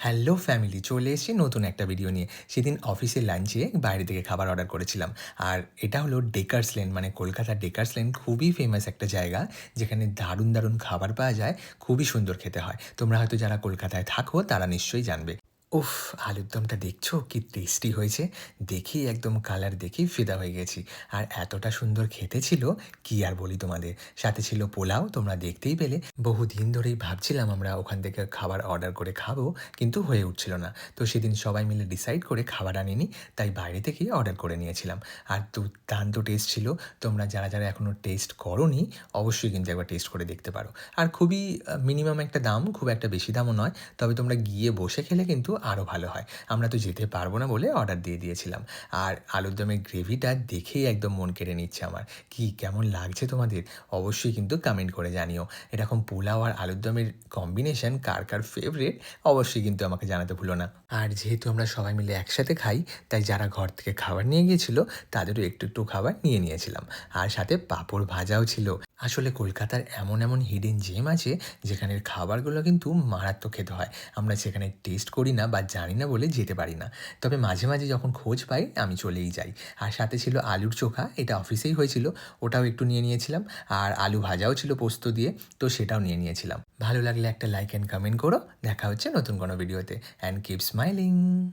Hello family! চলে এসেছি নতুন একটা ভিডিও নিয়ে। সেদিন অফিসে লাঞ্চে বাইরে থেকে খাবার অর্ডার করেছিলাম। আর এটা হলো ডেকার্স লেন মানে কলকাতার ডেকার্স লেন খুবই ফেমাস একটা জায়গা, যেখানে দারুণ, দারুণ খাবার পাওয়া যায়, খুবই সুন্দর খেতে হয়। তোমরা হয়তো যারা কলকাতায় থাকো তারা নিশ্চয়ই জানবে। উফ! আলুর দমটা দেখছো কি টেস্টি হয়েছে? দেখেই একদম কালার দেখেই ফিদা হয়ে গেছি। আর এতটা সুন্দর খেতে ছিল, কি আর বলি তোমাদের। সাথে ছিল পোলাও, তোমরা দেখতেই পেলে। বহুদিন ধরেই ভাবছিলাম আমরা ওখান থেকে খাবার অর্ডার করে খাবো, কিন্তু হয়ে উঠছিল না। তো সেদিন সবাই মিলে ডিসাইড করে খাবার আনিনি, তাই বাইরে থেকেই অর্ডার করে নিয়েছিলাম। আর দুর্দান্ত টেস্ট ছিল। তোমরা যারা, যারা এখনও টেস্ট করোনি, অবশ্যই কিন্তু একবার টেস্ট করে দেখতে পারো। আর খুবই মিনিমাম একটা দাম, খুব একটা বেশি দামও নয়। তবে তোমরা গিয়ে বসে খেলে কিন্তু আরও ভালো হয়। আমরা তো যেতে পারবো না বলে অর্ডার দিয়ে দিয়েছিলাম। আর আলুর দমের গ্রেভিটা দেখেই একদম মন কেড়ে নিচ্ছে আমার। কি কেমন লাগছে তোমাদের? অবশ্যই কিন্তু কমেন্ট করে জানিও। এরকম পোলাও আর আলুর দমের কম্বিনেশন কার, কার ফেভারিট অবশ্যই কিন্তু আমাকে জানাতে ভুলো না। আর যেহেতু আমরা সবাই মিলে একসাথে খাই, তাই যারা ঘর থেকে খাবার নিয়ে গিয়েছিল তাদেরও একটু, একটু খাবার নিয়ে নিয়েছিলাম। আর সাথে পাঁপড় ভাজাও ছিল। আসলে কলকাতার এমন, এমন হিডেন জেম আছে যেখানের খাবারগুলো কিন্তু মারাত্মক খেতে হয়। আমরা সেখানে টেস্ট করি না বা জানি না বলে যেতে পারি না। তবে মাঝে, মাঝে যখন খোঁজ পাই আমি চলেই যাই। আর সাথে ছিল আলুর চোখা, এটা অফিসেই হয়েছিল, ওটাও একটু নিয়ে নিয়েছিলাম। আর আলু ভাজাও ছিল পোস্ত দিয়ে, তো সেটাও নিয়ে নিয়েছিলাম। ভালো লাগলে একটা লাইক অ্যান্ড কমেন্ট করো। দেখা হচ্ছে নতুন কোনো ভিডিওতে। And keep smiling.